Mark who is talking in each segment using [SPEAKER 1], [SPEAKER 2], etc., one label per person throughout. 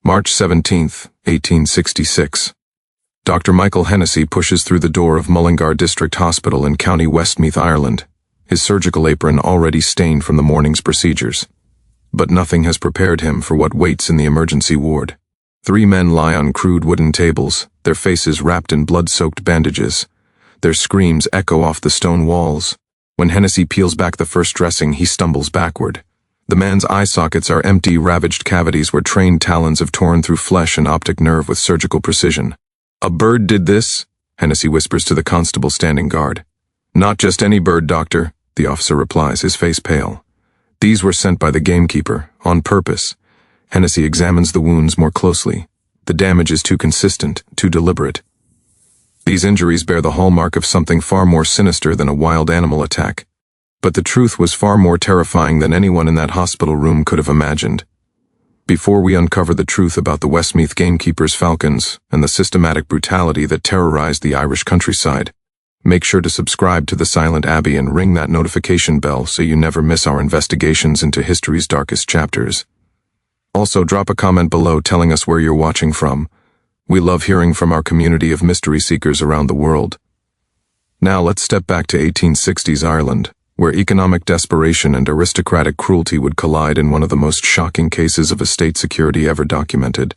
[SPEAKER 1] March 17, 1866. Dr. Michael Hennessy pushes through the door of Mullingar District Hospital in County Westmeath, Ireland, his surgical apron already stained from the morning's procedures. But nothing has prepared him for what waits in the emergency ward. 3 men lie on crude wooden tables, their faces wrapped in blood-soaked bandages. Their screams echo off the stone walls. When Hennessy peels back the first dressing, he stumbles backward. The man's eye sockets are empty, ravaged cavities where trained talons have torn through flesh and optic nerve with surgical precision. "A bird did this?" Hennessy whispers to the constable standing guard. "Not just any bird, doctor," the officer replies, his face pale. "These were sent by the Gamekeeper, on purpose." Hennessy examines the wounds more closely. The damage is too consistent, too deliberate. These injuries bear the hallmark of something far more sinister than a wild animal attack. But the truth was far more terrifying than anyone in that hospital room could have imagined. Before we uncover the truth about the Westmeath Gamekeeper's Falcons and the systematic brutality that terrorized the Irish countryside, make sure to subscribe to The Silent Abbey and ring that notification bell so you never miss our investigations into history's darkest chapters. Also, drop a comment below telling us where you're watching from. We love hearing from our community of mystery seekers around the world. Now let's step back to 1860s Ireland, where economic desperation and aristocratic cruelty would collide in one of the most shocking cases of estate security ever documented.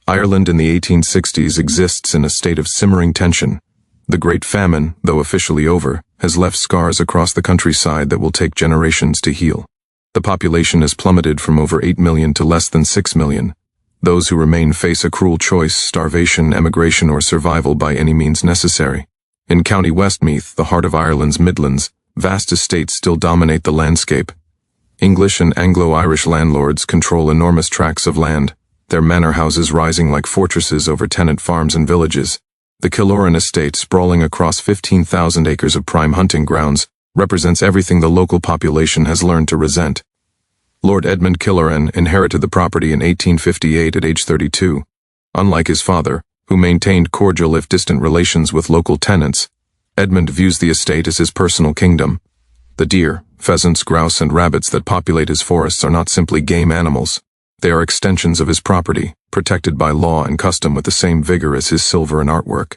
[SPEAKER 1] Ireland in the 1860s exists in a state of simmering tension. The Great Famine, though officially over, has left scars across the countryside that will take generations to heal. The population has plummeted from over 8 million to less than 6 million. Those who remain face a cruel choice: starvation, emigration, or survival by any means necessary. In County Westmeath, the heart of Ireland's Midlands, vast estates still dominate the landscape. English and Anglo-Irish landlords control enormous tracts of land, their manor houses rising like fortresses over tenant farms and villages. The Killoran estate, sprawling across 15,000 acres of prime hunting grounds, represents everything the local population has learned to resent. Lord Edmund Killoran inherited the property in 1858 at age 32. Unlike his father, who maintained cordial if distant relations with local tenants, Edmund views the estate as his personal kingdom. The deer, pheasants, grouse, and rabbits that populate his forests are not simply game animals. They are extensions of his property, protected by law and custom with the same vigor as his silver and artwork.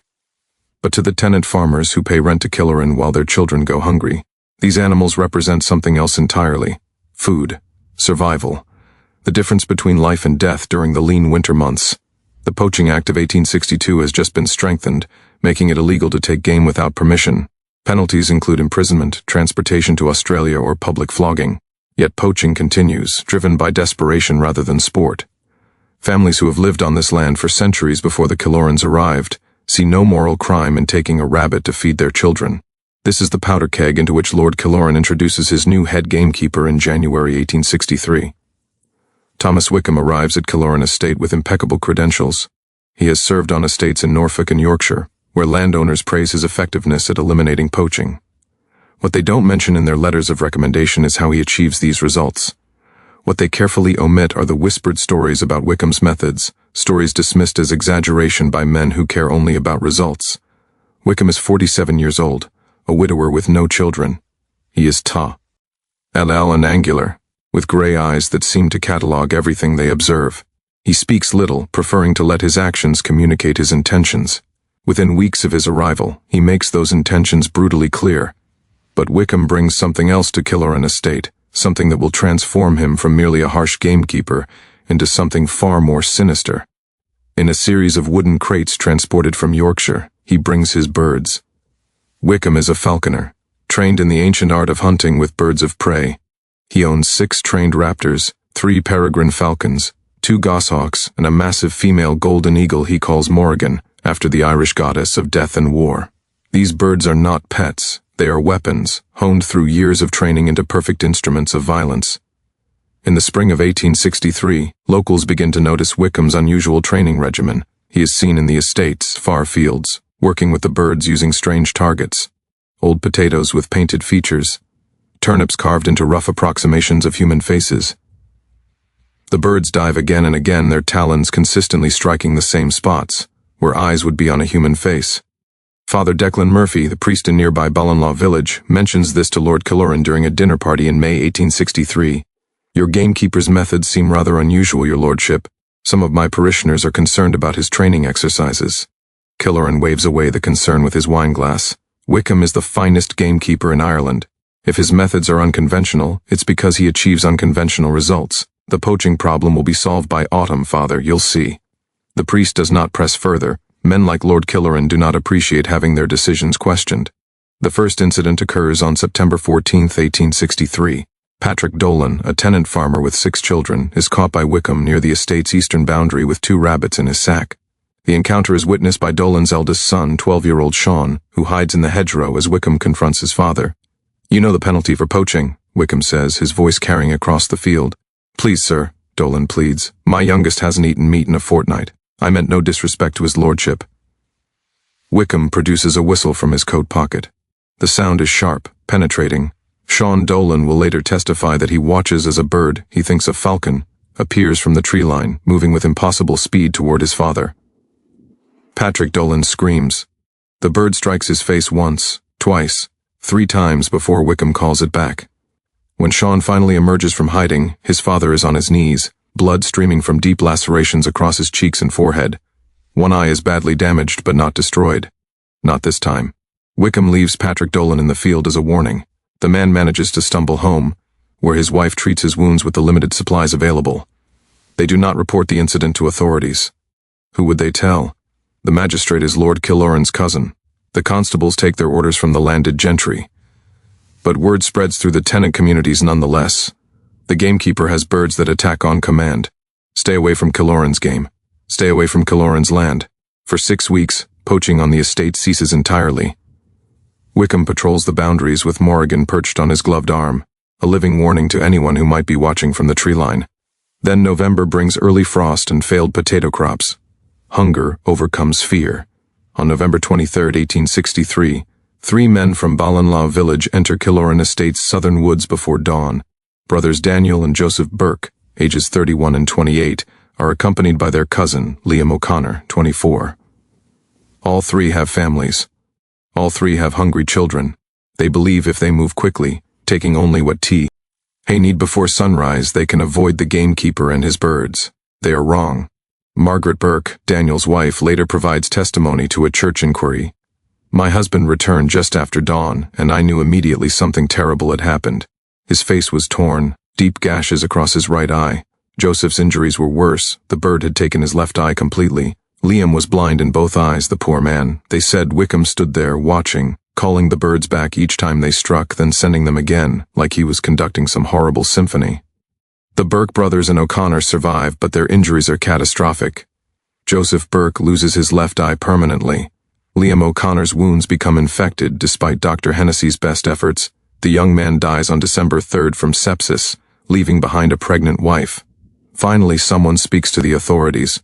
[SPEAKER 1] But to the tenant farmers who pay rent to Killoran while their children go hungry, these animals represent something else entirely: food, survival, the difference between life and death during the lean winter months. The Poaching Act of 1862 has just been strengthened, making it illegal to take game without permission. Penalties include imprisonment, transportation to Australia, or public flogging. Yet poaching continues, driven by desperation rather than sport. Families who have lived on this land for centuries before the Killorans arrived see no moral crime in taking a rabbit to feed their children. This is the powder keg into which Lord Killoran introduces his new head gamekeeper in January 1863. Thomas Wickham arrives at Killoran Estate with impeccable credentials. He has served on estates in Norfolk and Yorkshire, where landowners praise his effectiveness at eliminating poaching. What they don't mention in their letters of recommendation is how he achieves these results. What they carefully omit are the whispered stories about Wickham's methods, stories dismissed as exaggeration by men who care only about results. Wickham is 47 years old, a widower with no children. He is tall, and angular, with gray eyes that seem to catalog everything they observe. He speaks little, preferring to let his actions communicate his intentions. Within weeks of his arrival, he makes those intentions brutally clear. But Wickham brings something else to Killoran Estate, something that will transform him from merely a harsh gamekeeper into something far more sinister. In a series of wooden crates transported from Yorkshire, he brings his birds. Wickham is a falconer, trained in the ancient art of hunting with birds of prey. He owns 6 trained raptors, 3 peregrine falcons, 2 goshawks, and a massive female golden eagle he calls Morrigan, after the Irish goddess of death and war. These birds are not pets, they are weapons, honed through years of training into perfect instruments of violence. In the spring of 1863, locals begin to notice Wickham's unusual training regimen. He is seen in the estates, far fields, working with the birds using strange targets: old potatoes with painted features, turnips carved into rough approximations of human faces. The birds dive again and again, their talons consistently striking the same spots, where eyes would be on a human face. Father Declan Murphy, the priest in nearby Ballinlaw village, mentions this to Lord Killoran during a dinner party in May 1863. "Your gamekeeper's methods seem rather unusual, your lordship. Some of my parishioners are concerned about his training exercises. Killoran waves away the concern with his wineglass. Wickham is the finest gamekeeper in Ireland. If his methods are unconventional, it's because he achieves unconventional results. The poaching problem will be solved by autumn, Father, you'll see. The priest does not press further. Men like Lord Killoran do not appreciate having their decisions questioned. The first incident occurs on September 14, 1863. Patrick Dolan, a tenant farmer with 6 children, is caught by Wickham near the estate's eastern boundary with 2 rabbits in his sack. The encounter is witnessed by Dolan's eldest son, 12-year-old Sean, who hides in the hedgerow as Wickham confronts his father. "You know the penalty for poaching," Wickham says, his voice carrying across the field. "Please, sir," Dolan pleads. "My youngest hasn't eaten meat in a fortnight. I meant no disrespect to his lordship." Wickham produces a whistle from his coat pocket. The sound is sharp, penetrating. Sean Dolan will later testify that he watches as a bird, he thinks a falcon, appears from the tree line, moving with impossible speed toward his father. Patrick Dolan screams. The bird strikes his face once, twice, 3 times before Wickham calls it back. When Sean finally emerges from hiding, his father is on his knees, blood streaming from deep lacerations across his cheeks and forehead. One eye is badly damaged but not destroyed. Not this time. Wickham leaves Patrick Dolan in the field as a warning. The man manages to stumble home, where his wife treats his wounds with the limited supplies available. They do not report the incident to authorities. Who would they tell? The magistrate is Lord Killoran's cousin. The constables take their orders from the landed gentry. But word spreads through the tenant communities nonetheless. The gamekeeper has birds that attack on command. Stay away from Killoran's game. Stay away from Killoran's land. For 6 weeks, poaching on the estate ceases entirely. Wickham patrols the boundaries with Morrigan perched on his gloved arm, a living warning to anyone who might be watching from the tree line. Then November brings early frost and failed potato crops. Hunger overcomes fear. On November 23, 1863, 3 men from Ballinlaw village enter Killoran Estate's southern woods before dawn. Brothers Daniel and Joseph Burke, ages 31 and 28, are accompanied by their cousin, Liam O'Connor, 24. All 3 have families. All 3 have hungry children. They believe if they move quickly, taking only what they need before sunrise, they can avoid the gamekeeper and his birds. They are wrong. Margaret Burke, Daniel's wife, later provides testimony to a church inquiry. "My husband returned just after dawn, and I knew immediately something terrible had happened. His face was torn, deep gashes across his right eye. Joseph's injuries were worse. The bird had taken his left eye completely. Liam was blind in both eyes, the poor man. They said Wickham stood there, watching, calling the birds back each time they struck, then sending them again, like he was conducting some horrible symphony. The Burke brothers and O'Connor survive, but their injuries are catastrophic. Joseph Burke loses his left eye permanently. Liam O'Connor's wounds become infected despite Dr. Hennessy's best efforts. The young man dies on December 3rd from sepsis, leaving behind a pregnant wife. Finally, someone speaks to the authorities.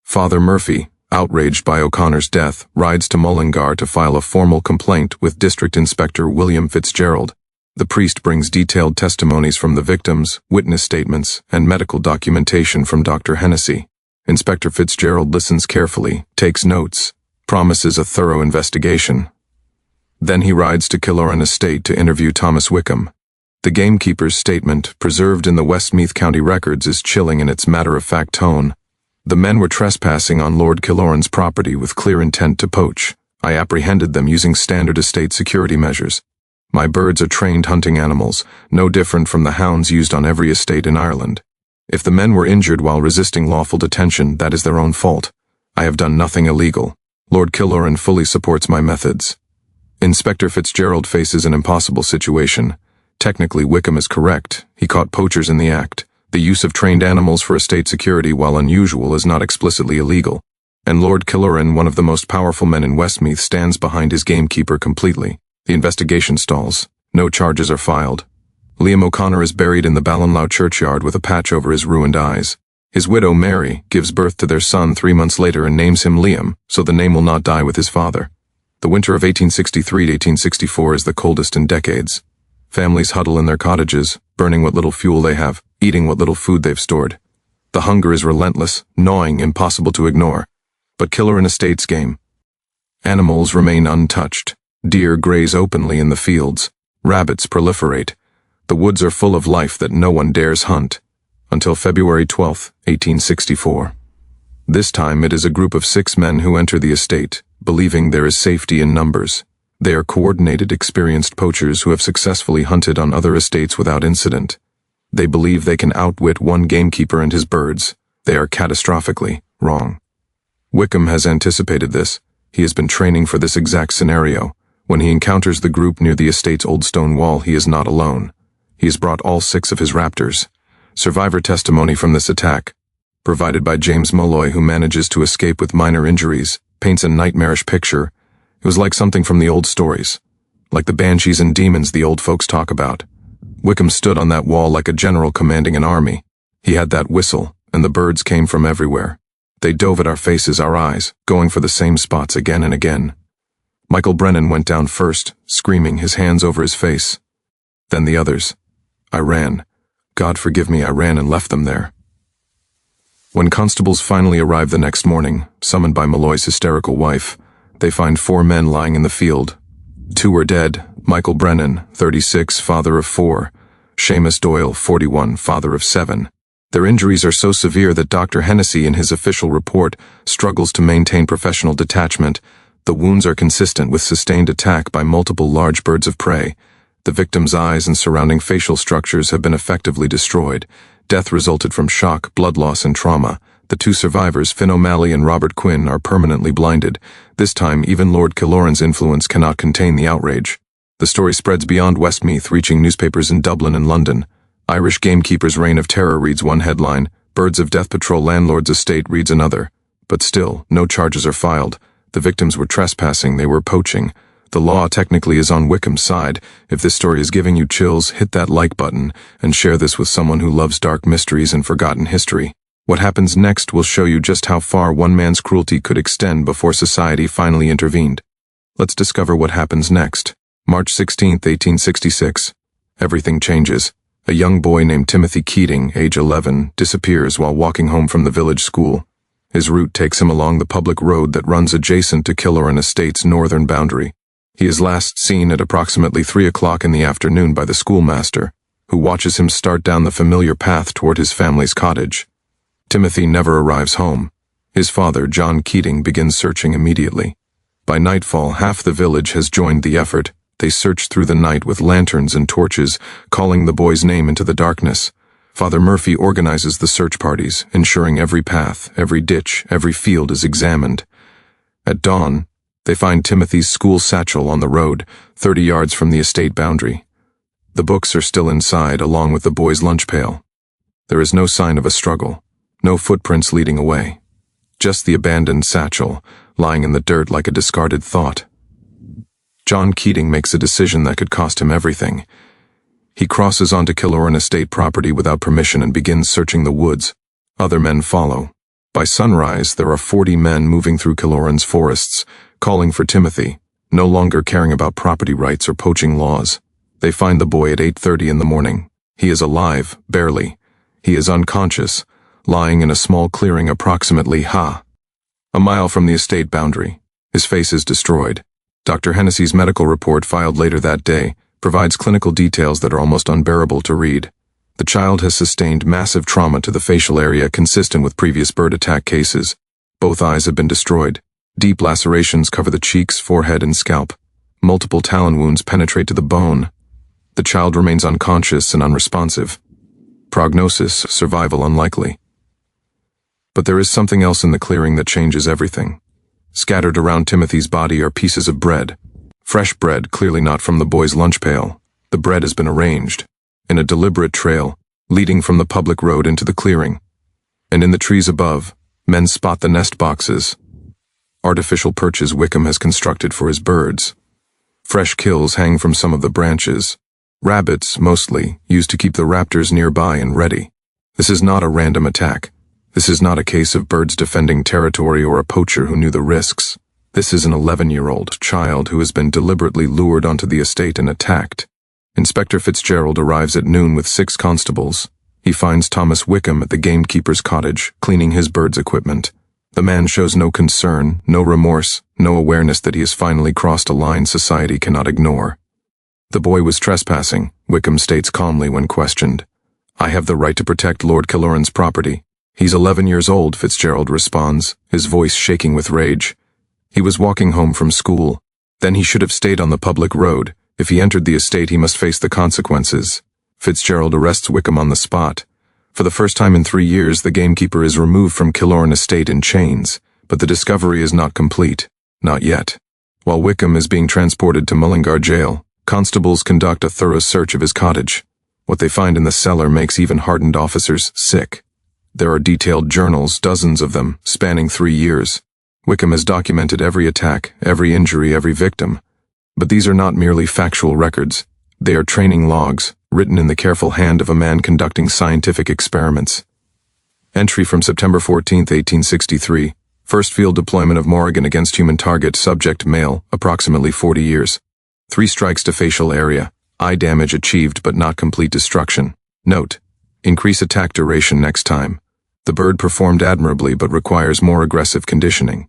[SPEAKER 1] Father Murphy, outraged by O'Connor's death, rides to Mullingar to file a formal complaint with District Inspector William Fitzgerald. The priest brings detailed testimonies from the victims, witness statements, and medical documentation from Dr. Hennessy. Inspector Fitzgerald listens carefully, takes notes, promises a thorough investigation. Then he rides to Killoran Estate to interview Thomas Wickham. The gamekeeper's statement, preserved in the Westmeath County records, is chilling in its matter-of-fact tone. "The men were trespassing on Lord Killoran's property with clear intent to poach. I apprehended them using standard estate security measures. My birds are trained hunting animals, no different from the hounds used on every estate in Ireland. If the men were injured while resisting lawful detention, that is their own fault. I have done nothing illegal. Lord Killoran fully supports my methods." Inspector Fitzgerald faces an impossible situation. Technically, Wickham is correct. He caught poachers in the act. The use of trained animals for estate security, while unusual, is not explicitly illegal. And Lord Killoran, one of the most powerful men in Westmeath, stands behind his gamekeeper completely. The investigation stalls. No charges are filed. Liam O'Connor is buried in the Ballinlaw churchyard with a patch over his ruined eyes. His widow, Mary, gives birth to their son 3 months later and names him Liam, so the name will not die with his father. The winter of 1863 to 1864 is the coldest in decades. Families huddle in their cottages, burning what little fuel they have, eating what little food they've stored. The hunger is relentless, gnawing, impossible to ignore. But Killoran Estate's game. Animals remain untouched. Deer graze openly in the fields. Rabbits proliferate. The woods are full of life that no one dares hunt. until February 12, 1864. This time it is a group of 6 men who enter the estate, believing there is safety in numbers. They are coordinated, experienced poachers who have successfully hunted on other estates without incident. They believe they can outwit one gamekeeper and his birds. They are catastrophically wrong. Wickham has anticipated this. He has been training for this exact scenario. When he encounters the group near the estate's old stone wall, he is not alone. He has brought all 6 of his raptors. Survivor testimony from this attack, provided by James Molloy, who manages to escape with minor injuries, paints a nightmarish picture. It was like something from the old stories, like the banshees and demons the old folks talk about. Wickham stood on that wall like a general commanding an army. He had that whistle, and the birds came from everywhere. They dove at our faces, our eyes, going for the same spots again and again. Michael Brennan went down first, screaming, his hands over his face. Then the others. I ran. God forgive me, I ran and left them there. When constables finally arrive the next morning, summoned by Molloy's hysterical wife, they find 4 men lying in the field. 2 are dead: Michael Brennan, 36, father of 4; Seamus Doyle, 41, father of 7. Their injuries are so severe that Dr. Hennessy, in his official report, struggles to maintain professional detachment. The wounds are consistent with sustained attack by multiple large birds of prey. The victim's eyes and surrounding facial structures have been effectively destroyed. Death resulted from shock, blood loss, and trauma. The 2 survivors, Finn O'Malley and Robert Quinn, are permanently blinded. This time, even Lord Killoran's influence cannot contain the outrage. The story spreads beyond Westmeath, reaching newspapers in Dublin and London. Irish Gamekeeper's Reign of Terror reads one headline, Birds of Death Patrol Landlord's Estate reads another. But still, no charges are filed. The victims were trespassing, they were poaching. The law technically is on Wickham's side. If this story is giving you chills, hit that like button, and share this with someone who loves dark mysteries and forgotten history. What happens next will show you just how far one man's cruelty could extend before society finally intervened. Let's discover what happens next. March 16, 1866. Everything changes. A young boy named Timothy Keating, age 11, disappears while walking home from the village school. His route takes him along the public road that runs adjacent to Killoran Estate's northern boundary. He is last seen at approximately 3 o'clock in the afternoon by the schoolmaster, who watches him start down the familiar path toward his family's cottage. Timothy never arrives home. His father, John Keating, begins searching immediately. By nightfall, half the village has joined the effort. They search through the night with lanterns and torches, calling the boy's name into the darkness. Father Murphy organizes the search parties, ensuring every path, every ditch, every field is examined. At dawn, they find Timothy's school satchel on the road, 30 yards from the estate boundary. The books are still inside, along with the boy's lunch pail. There is no sign of a struggle, no footprints leading away. Just the abandoned satchel, lying in the dirt like a discarded thought. John Keating makes a decision that could cost him everything. He crosses onto Killoran Estate property without permission and begins searching the woods. Other men follow. By sunrise, there are 40 men moving through Killoran's forests, calling for Timothy, no longer caring about property rights or poaching laws. They find the boy at 8:30 in the morning. He is alive, barely. He is unconscious, lying in a small clearing approximately a mile from the estate boundary. His face is destroyed. Dr. Hennessy's medical report, filed later that day, provides clinical details that are almost unbearable to read. The child has sustained massive trauma to the facial area consistent with previous bird attack cases. Both eyes have been destroyed. Deep lacerations cover the cheeks, forehead, and scalp. Multiple talon wounds penetrate to the bone. The child remains unconscious and unresponsive. Prognosis: survival unlikely. But there is something else in the clearing that changes everything. Scattered around Timothy's body are pieces of bread. Fresh bread, clearly not from the boy's lunch pail. The bread has been arranged in a deliberate trail, leading from the public road into the clearing. And in the trees above, men spot the nest boxes. Artificial perches Wickham has constructed for his birds. Fresh kills hang from some of the branches. Rabbits, mostly, used to keep the raptors nearby and ready. This is not a random attack. This is not a case of birds defending territory or a poacher who knew the risks. This is an 11-year-old child who has been deliberately lured onto the estate and attacked. Inspector Fitzgerald arrives at noon with 6 constables. He finds Thomas Wickham at the gamekeeper's cottage, cleaning his bird's equipment. The man shows no concern, no remorse, no awareness that he has finally crossed a line society cannot ignore. The boy was trespassing, Wickham states calmly when questioned. "I have the right to protect Lord Killoran's property. He's 11 years old," Fitzgerald responds, his voice shaking with rage. "He was walking home from school. Then he should have stayed on the public road. If he entered the estate, he must face the consequences." Fitzgerald arrests Wickham on the spot. For the first time in 3 years, the gamekeeper is removed from Killoran Estate in chains, but the discovery is not complete. Not yet. While Wickham is being transported to Mullingar Jail, constables conduct a thorough search of his cottage. What they find in the cellar makes even hardened officers sick. There are detailed journals, dozens of them, spanning 3 years. Wickham has documented every attack, every injury, every victim. But these are not merely factual records. They are training logs, written in the careful hand of a man conducting scientific experiments. Entry from September 14, 1863. First field deployment of Morrigan against human target, subject male, approximately 40 years. 3 strikes to facial area. Eye damage achieved but not complete destruction. Note: increase attack duration next time. The bird performed admirably but requires more aggressive conditioning.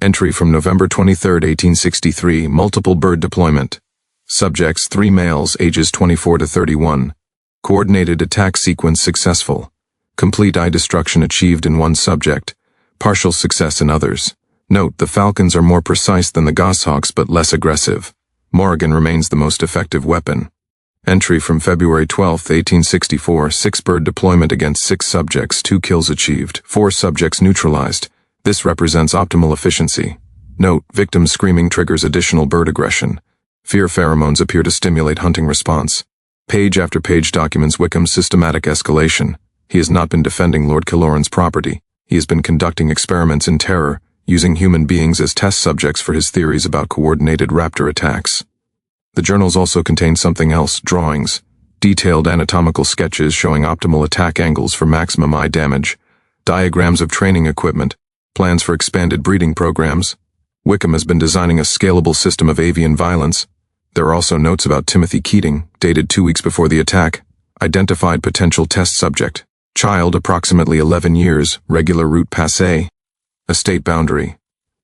[SPEAKER 1] Entry from November 23, 1863. Multiple bird deployment. Subjects 3 males, ages 24 to 31. Coordinated attack sequence successful. Complete eye destruction achieved in 1 subject. Partial success in others. Note: the Falcons are more precise than the goshawks but less aggressive. Morrigan remains the most effective weapon. Entry from February 12, 1864. 6 bird deployment against 6 subjects, 2 kills achieved, 4 subjects neutralized. This represents optimal efficiency. Note: victim screaming triggers additional bird aggression. Fear pheromones appear to stimulate hunting response. Page after page documents Wickham's systematic escalation. He has not been defending Lord Killoran's property. He has been conducting experiments in terror, using human beings as test subjects for his theories about coordinated raptor attacks. The journals also contain something else: drawings, detailed anatomical sketches showing optimal attack angles for maximum eye damage, diagrams of training equipment, plans for expanded breeding programs. Wickham has been designing a scalable system of avian violence. There are also notes about Timothy Keating, dated 2 weeks before the attack. Identified potential test subject. Child approximately 11 years, regular route passé. Estate boundary.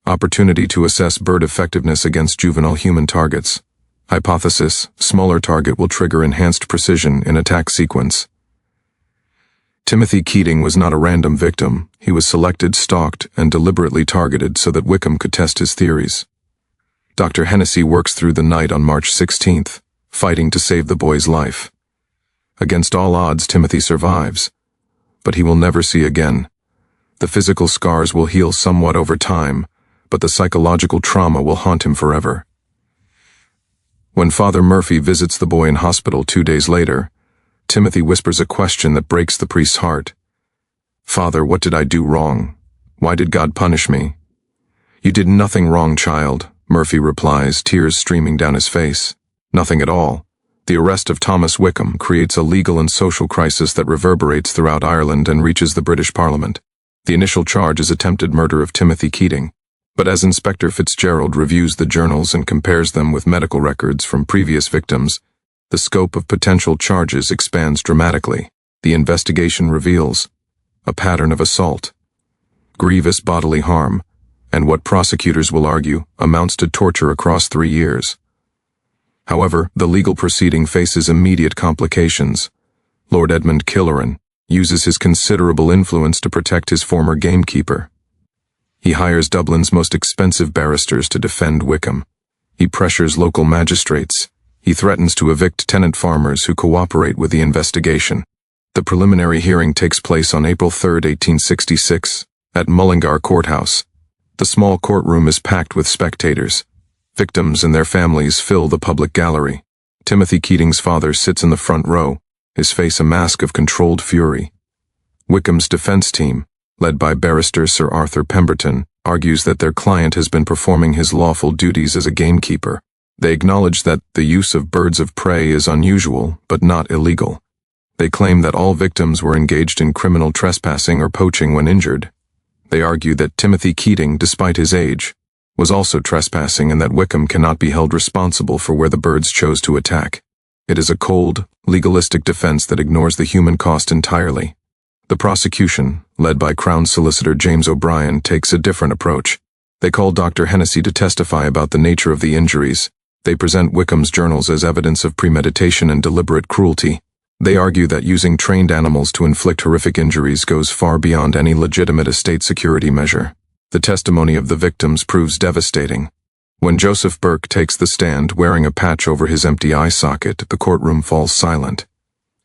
[SPEAKER 1] Opportunity to assess bird effectiveness against juvenile human targets. Hypothesis: smaller target will trigger enhanced precision in attack sequence. Timothy Keating was not a random victim. He was selected, stalked, and deliberately targeted so that Wickham could test his theories. Dr. Hennessy works through the night on March 16th, fighting to save the boy's life. Against all odds, Timothy survives, but he will never see again. The physical scars will heal somewhat over time, but the psychological trauma will haunt him forever. When Father Murphy visits the boy in hospital 2 days later, Timothy whispers a question that breaks the priest's heart. "Father, what did I do wrong? Why did God punish me?" "You did nothing wrong, child," Murphy replies, tears streaming down his face. "Nothing at all. The arrest of Thomas Wickham creates a legal and social crisis that reverberates throughout Ireland and reaches the British Parliament. The initial charge is attempted murder of Timothy Keating, but as Inspector Fitzgerald reviews the journals and compares them with medical records from previous victims, the scope of potential charges expands dramatically. The investigation reveals a pattern of assault, grievous bodily harm, and what prosecutors will argue amounts to torture across 3 years. However, the legal proceeding faces immediate complications. Lord Edmund Killoran uses his considerable influence to protect his former gamekeeper. He hires Dublin's most expensive barristers to defend Wickham. He pressures local magistrates. He threatens to evict tenant farmers who cooperate with the investigation. The preliminary hearing takes place on April 3, 1866, at Mullingar Courthouse. The small courtroom is packed with spectators. Victims and their families fill the public gallery. Timothy Keating's father sits in the front row, his face a mask of controlled fury. Wickham's defense team, led by barrister Sir Arthur Pemberton, argues that their client has been performing his lawful duties as a gamekeeper. They acknowledge that the use of birds of prey is unusual, but not illegal. They claim that all victims were engaged in criminal trespassing or poaching when injured. They argue that Timothy Keating, despite his age, was also trespassing and that Wickham cannot be held responsible for where the birds chose to attack. It is a cold, legalistic defense that ignores the human cost entirely. The prosecution, led by Crown Solicitor James O'Brien, takes a different approach. They call Dr. Hennessy to testify about the nature of the injuries. They present Wickham's journals as evidence of premeditation and deliberate cruelty. They argue that using trained animals to inflict horrific injuries goes far beyond any legitimate estate security measure. The testimony of the victims proves devastating. When Joseph Burke takes the stand wearing a patch over his empty eye socket, the courtroom falls silent.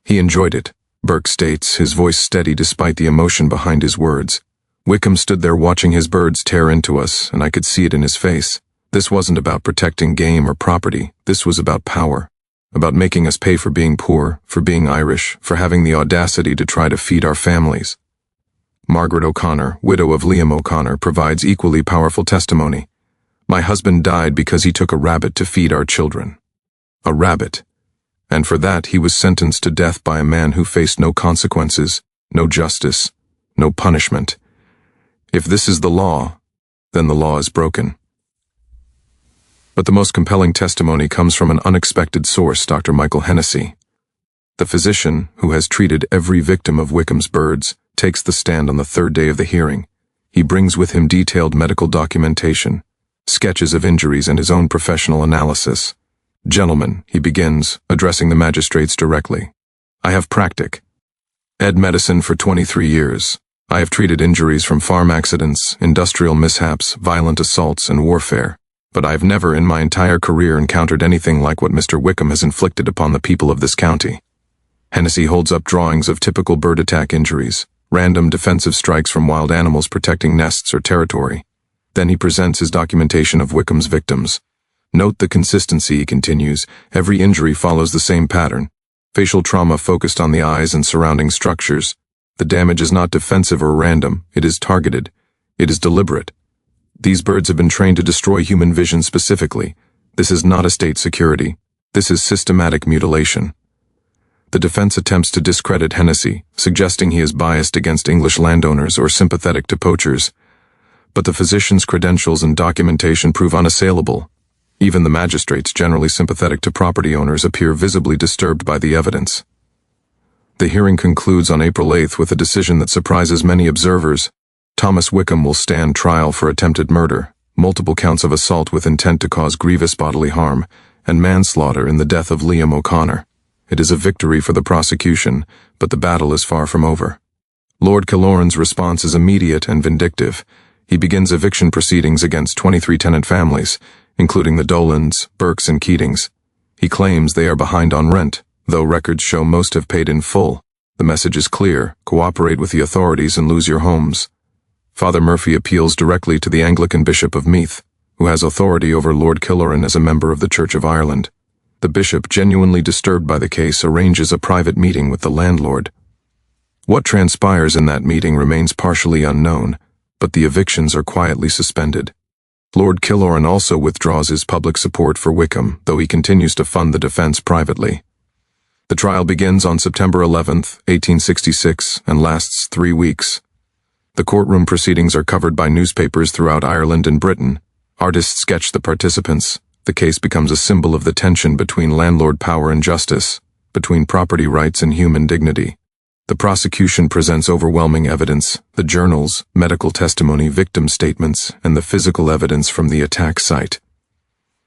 [SPEAKER 1] He enjoyed it, Burke states, his voice steady despite the emotion behind his words. Wickham stood there watching his birds tear into us, and I could see it in his face. This wasn't about protecting game or property. This was about power. About making us pay for being poor, for being Irish, for having the audacity to try to feed our families. Margaret O'Connor, widow of Liam O'Connor, provides equally powerful testimony. My husband died because he took a rabbit to feed our children. A rabbit. And for that he was sentenced to death by a man who faced no consequences, no justice, no punishment. If this is the law, then the law is broken. But the most compelling testimony comes from an unexpected source, Dr. Michael Hennessy. The physician, who has treated every victim of Wickham's birds, takes the stand on the third day of the hearing. He brings with him detailed medical documentation, sketches of injuries, and his own professional analysis. Gentlemen, he begins, addressing the magistrates directly. I have practiced medicine for 23 years. I have treated injuries from farm accidents, industrial mishaps, violent assaults, and warfare. But I have never in my entire career encountered anything like what Mr. Wickham has inflicted upon the people of this county. Hennessy holds up drawings of typical bird attack injuries, random defensive strikes from wild animals protecting nests or territory. Then he presents his documentation of Wickham's victims. Note the consistency, he continues. Every injury follows the same pattern. Facial trauma focused on the eyes and surrounding structures. The damage is not defensive or random. It is targeted. It is deliberate. These birds have been trained to destroy human vision specifically. This is not estate security. This is systematic mutilation. The defense attempts to discredit Hennessy, suggesting he is biased against English landowners or sympathetic to poachers. But the physician's credentials and documentation prove unassailable. Even the magistrates, generally sympathetic to property owners, appear visibly disturbed by the evidence. The hearing concludes on April 8th with a decision that surprises many observers. Thomas Wickham will stand trial for attempted murder, multiple counts of assault with intent to cause grievous bodily harm, and manslaughter in the death of Liam O'Connor. It is a victory for the prosecution, but the battle is far from over. Lord Killorn's response is immediate and vindictive. He begins eviction proceedings against 23 tenant families, including the Dolans, Burkes, and Keatings. He claims they are behind on rent, though records show most have paid in full. The message is clear: cooperate with the authorities and lose your homes. Father Murphy appeals directly to the Anglican Bishop of Meath, who has authority over Lord Killorn as a member of the Church of Ireland. The bishop, genuinely disturbed by the case, arranges a private meeting with the landlord. What transpires in that meeting remains partially unknown, but the evictions are quietly suspended. Lord Killorn also withdraws his public support for Wickham, though he continues to fund the defense privately. The trial begins on September 11th, 1866, and lasts 3 weeks. The courtroom proceedings are covered by newspapers throughout Ireland and Britain. Artists sketch the participants. The case becomes a symbol of the tension between landlord power and justice, between property rights and human dignity. The prosecution presents overwhelming evidence: the journals, medical testimony, victim statements, and the physical evidence from the attack site.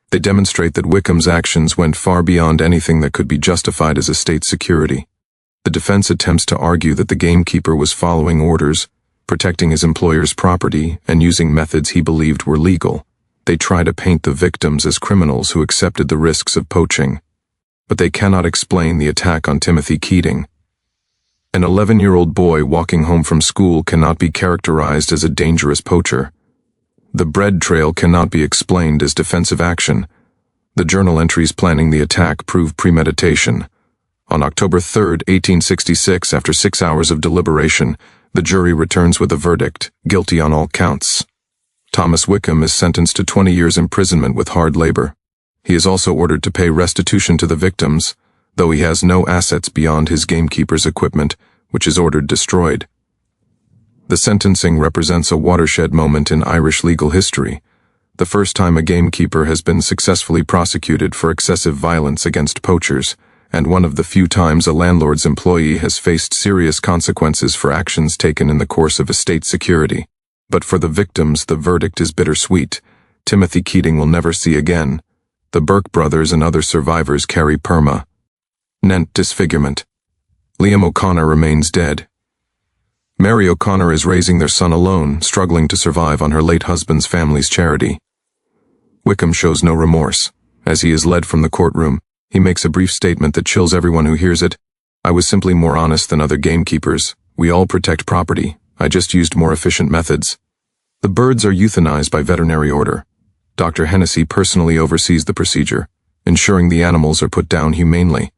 [SPEAKER 1] They demonstrate that Wickham's actions went far beyond anything that could be justified as estate security. The defense attempts to argue that the gamekeeper was following orders, protecting his employer's property, and using methods he believed were legal. They try to paint the victims as criminals who accepted the risks of poaching. But they cannot explain the attack on Timothy Keating. An 11-year-old boy walking home from school cannot be characterized as a dangerous poacher. The bread trail cannot be explained as defensive action. The journal entries planning the attack prove premeditation. On October 3, 1866, after 6 hours of deliberation, the jury returns with a verdict: guilty on all counts. Thomas Wickham is sentenced to 20 years imprisonment with hard labor. He is also ordered to pay restitution to the victims, though he has no assets beyond his gamekeeper's equipment, which is ordered destroyed. The sentencing represents a watershed moment in Irish legal history, the first time a gamekeeper has been successfully prosecuted for excessive violence against poachers, and one of the few times a landlord's employee has faced serious consequences for actions taken in the course of estate security. But for the victims, the verdict is bittersweet. Timothy Keating will never see again. The Burke brothers and other survivors carry permanent disfigurement. Liam O'Connor remains dead. Mary O'Connor is raising their son alone, struggling to survive on her late husband's family's charity. Wickham shows no remorse. As he is led from the courtroom, he makes a brief statement that chills everyone who hears it. "I was simply more honest than other gamekeepers. We all protect property. I just used more efficient methods." The birds are euthanized by veterinary order. Dr. Hennessy personally oversees the procedure, ensuring the animals are put down humanely.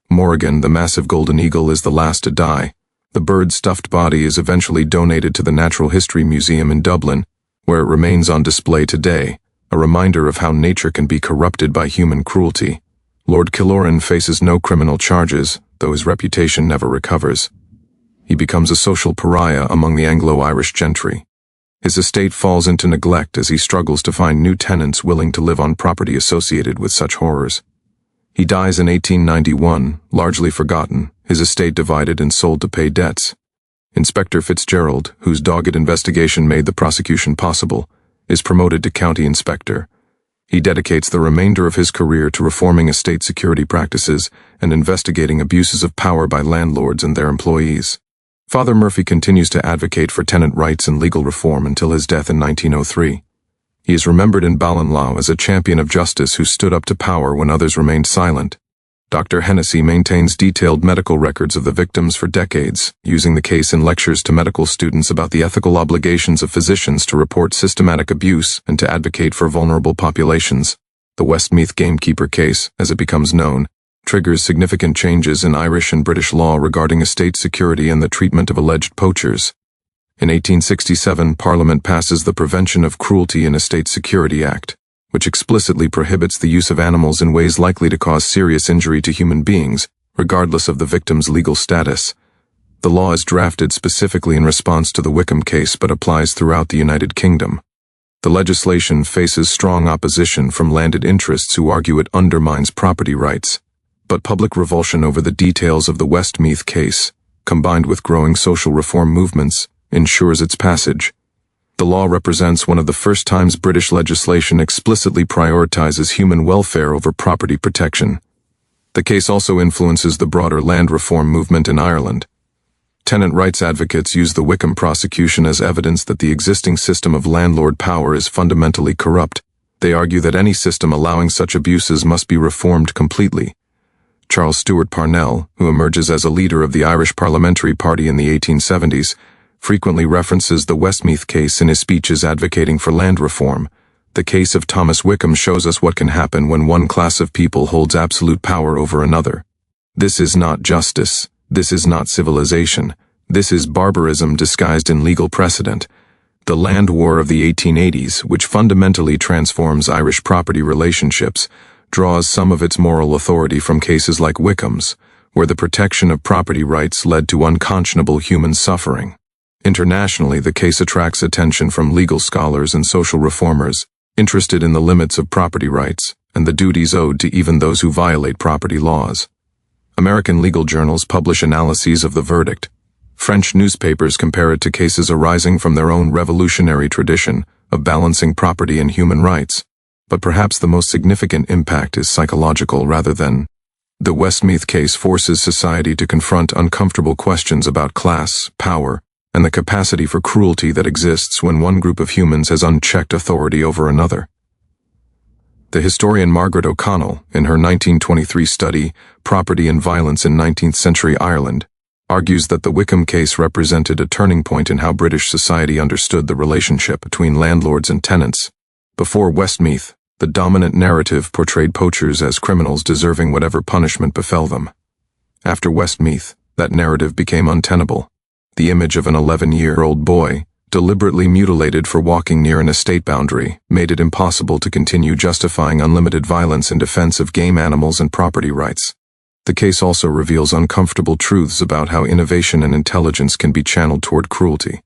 [SPEAKER 1] Morrigan, the massive golden eagle, is the last to die. The bird's stuffed body is eventually donated to the Natural History Museum in Dublin, where it remains on display today, a reminder of how nature can be corrupted by human cruelty. Lord Killoran faces no criminal charges, though his reputation never recovers. He becomes a social pariah among the Anglo-Irish gentry. His estate falls into neglect as he struggles to find new tenants willing to live on property associated with such horrors. He dies in 1891, largely forgotten, his estate divided and sold to pay debts. Inspector Fitzgerald, whose dogged investigation made the prosecution possible, is promoted to county inspector. He dedicates the remainder of his career to reforming estate security practices and investigating abuses of power by landlords and their employees. Father Murphy continues to advocate for tenant rights and legal reform until his death in 1903. He is remembered in Ballinlaw as a champion of justice who stood up to power when others remained silent. Dr. Hennessy maintains detailed medical records of the victims for decades, using the case in lectures to medical students about the ethical obligations of physicians to report systematic abuse and to advocate for vulnerable populations. The Westmeath Gamekeeper case, as it becomes known, triggers significant changes in Irish and British law regarding estate security and the treatment of alleged poachers. In 1867, Parliament passes the Prevention of Cruelty in Estate Security Act, which explicitly prohibits the use of animals in ways likely to cause serious injury to human beings, regardless of the victim's legal status. The law is drafted specifically in response to the Wickham case but applies throughout the United Kingdom. The legislation faces strong opposition from landed interests who argue it undermines property rights. But public revulsion over the details of the Westmeath case, combined with growing social reform movements, ensures its passage. The law represents one of the first times British legislation explicitly prioritizes human welfare over property protection. The case also influences the broader land reform movement in Ireland. Tenant rights advocates use the Wickham prosecution as evidence that the existing system of landlord power is fundamentally corrupt. They argue that any system allowing such abuses must be reformed completely. Charles Stewart Parnell, who emerges as a leader of the Irish Parliamentary Party in the 1870s, frequently references the Westmeath case in his speeches advocating for land reform. The case of Thomas Wickham shows us what can happen when one class of people holds absolute power over another. This is not justice. This is not civilization. This is barbarism disguised in legal precedent. The land war of the 1880s, which fundamentally transforms Irish property relationships, draws some of its moral authority from cases like Wickham's, where the protection of property rights led to unconscionable human suffering. Internationally, the case attracts attention from legal scholars and social reformers interested in the limits of property rights and the duties owed to even those who violate property laws. American legal journals publish analyses of the verdict. French newspapers compare it to cases arising from their own revolutionary tradition of balancing property and human rights. But perhaps the most significant impact is psychological rather than. The Westmeath case forces society to confront uncomfortable questions about class, power, and the capacity for cruelty that exists when one group of humans has unchecked authority over another. The historian Margaret O'Connell, in her 1923 study, Property and Violence in 19th Century Ireland, argues that the Wickham case represented a turning point in how British society understood the relationship between landlords and tenants. Before Westmeath, the dominant narrative portrayed poachers as criminals deserving whatever punishment befell them. After Westmeath, that narrative became untenable. The image of an 11-year-old boy, deliberately mutilated for walking near an estate boundary, made it impossible to continue justifying unlimited violence in defense of game animals and property rights. The case also reveals uncomfortable truths about how innovation and intelligence can be channeled toward cruelty.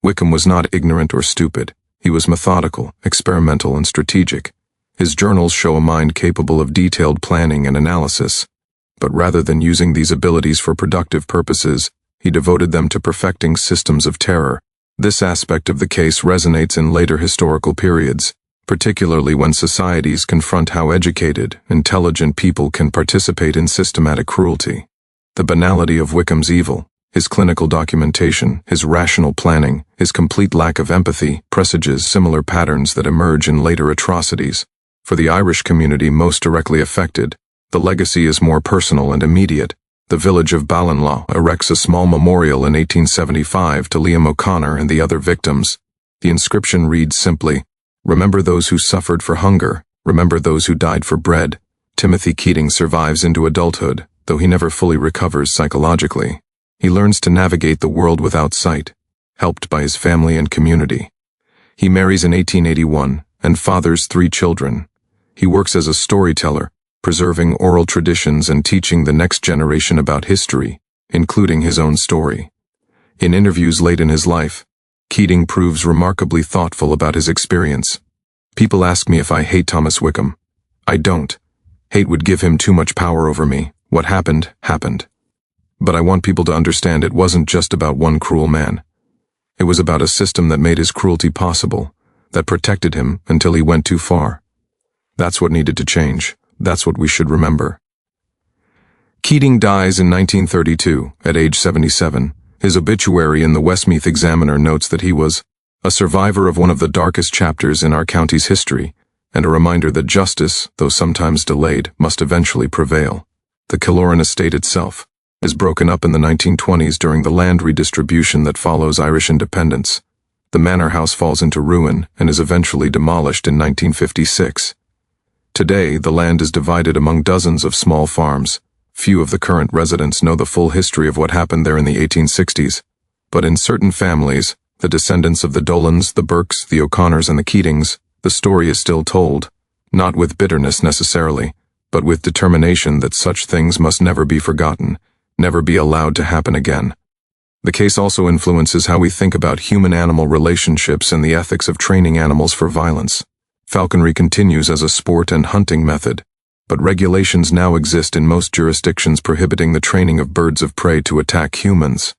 [SPEAKER 1] Wickham was not ignorant or stupid. He was methodical, experimental, and strategic. His journals show a mind capable of detailed planning and analysis. But rather than using these abilities for productive purposes, he devoted them to perfecting systems of terror. This aspect of the case resonates in later historical periods, particularly when societies confront how educated, intelligent people can participate in systematic cruelty. The banality of Wickham's evil, his clinical documentation, his rational planning, his complete lack of empathy, presages similar patterns that emerge in later atrocities. For the Irish community most directly affected, the legacy is more personal and immediate. The village of Ballinlaw erects a small memorial in 1875 to Liam O'Connor and the other victims. The inscription reads simply, "Remember those who suffered for hunger, remember those who died for bread." Timothy Keating survives into adulthood, though he never fully recovers psychologically. He learns to navigate the world without sight, helped by his family and community. He marries in 1881 and fathers 3 children. He works as a storyteller, preserving oral traditions and teaching the next generation about history, including his own story. In interviews late in his life, Keating proves remarkably thoughtful about his experience. People ask me if I hate Thomas Wickham. I don't. Hate would give him too much power over me. What happened, happened. But I want people to understand it wasn't just about one cruel man. It was about a system that made his cruelty possible, that protected him until he went too far. That's what needed to change. That's what we should remember. Keating dies in 1932, at age 77. His obituary in the Westmeath Examiner notes that he was a survivor of one of the darkest chapters in our county's history, and a reminder that justice, though sometimes delayed, must eventually prevail. The Killearn estate itself is broken up in the 1920s during the land redistribution that follows Irish independence. The manor house falls into ruin and is eventually demolished in 1956. Today, the land is divided among dozens of small farms. Few of the current residents know the full history of what happened there in the 1860s, but in certain families, the descendants of the Dolans, the Burkes, the O'Connors, and the Keatings, the story is still told, not with bitterness necessarily, but with determination that such things must never be forgotten, never be allowed to happen again. The case also influences how we think about human-animal relationships and the ethics of training animals for violence. Falconry continues as a sport and hunting method, but regulations now exist in most jurisdictions prohibiting the training of birds of prey to attack humans.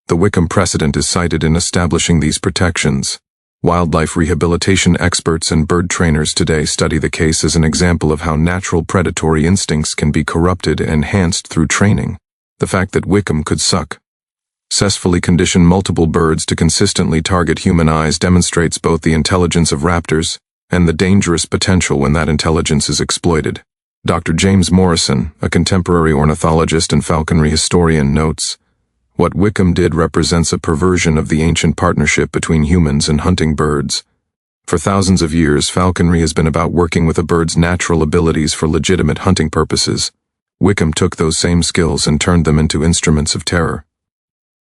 [SPEAKER 1] The Wickham precedent is cited in establishing these protections. Wildlife rehabilitation experts and bird trainers today study the case as an example of how natural predatory instincts can be corrupted and enhanced through training. The fact that Wickham could successfully condition multiple birds to consistently target human eyes demonstrates both the intelligence of raptors and the dangerous potential when that intelligence is exploited. Dr. James Morrison, a contemporary ornithologist and falconry historian, notes, "What Wickham did represents a perversion of the ancient partnership between humans and hunting birds. For thousands of years, falconry has been about working with a bird's natural abilities for legitimate hunting purposes. Wickham took those same skills and turned them into instruments of terror."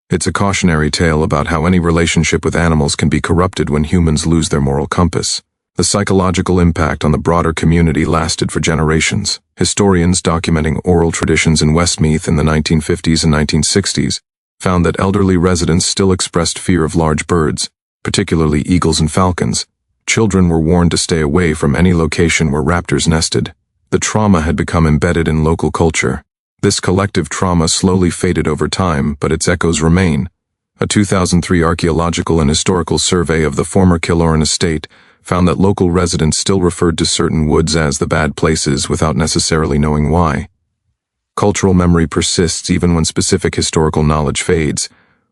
[SPEAKER 1] It's a cautionary tale about how any relationship with animals can be corrupted when humans lose their moral compass. The psychological impact on the broader community lasted for generations. Historians documenting oral traditions in Westmeath in the 1950s and 1960s found that elderly residents still expressed fear of large birds, particularly eagles and falcons. Children were warned to stay away from any location where raptors nested. The trauma had become embedded in local culture. This collective trauma slowly faded over time, but its echoes remain. A 2003 archaeological and historical survey of the former Killearn estate found that local residents still referred to certain woods as the bad places without necessarily knowing why. Cultural memory persists even when specific historical knowledge fades.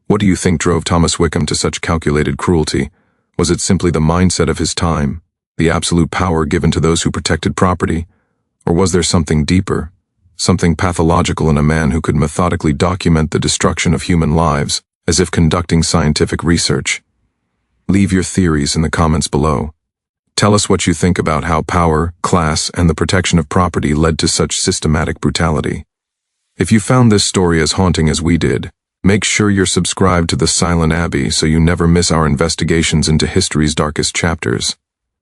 [SPEAKER 1] What do you think drove Thomas Wickham to such calculated cruelty? Was it simply the mindset of his time, the absolute power given to those who protected property? Or was there something deeper, something pathological in a man who could methodically document the destruction of human lives as if conducting scientific research? Leave your theories in the comments below. Tell us what you think about how power, class, and the protection of property led to such systematic brutality. If you found this story as haunting as we did, make sure you're subscribed to the Silent Abbey so you never miss our investigations into history's darkest chapters.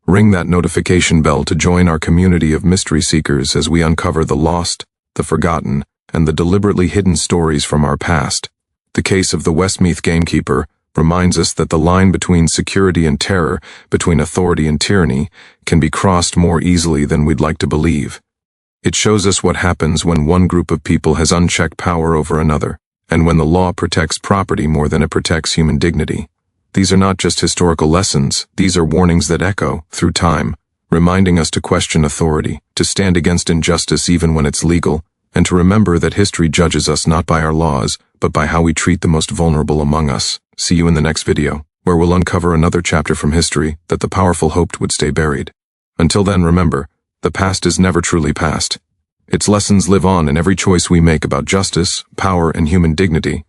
[SPEAKER 1] Ring that notification bell to join our community of mystery seekers as we uncover the lost, the forgotten, and the deliberately hidden stories from our past. The case of the Westmeath Gamekeeper reminds us that the line between security and terror, between authority and tyranny, can be crossed more easily than we'd like to believe. It shows us what happens when one group of people has unchecked power over another, and when the law protects property more than it protects human dignity. These are not just historical lessons, these are warnings that echo, through time, reminding us to question authority, to stand against injustice even when it's legal, and to remember that history judges us not by our laws, but by how we treat the most vulnerable among us. See you in the next video, where we'll uncover another chapter from history that the powerful hoped would stay buried. Until then, remember, the past is never truly past. Its lessons live on in every choice we make about justice, power, and human dignity.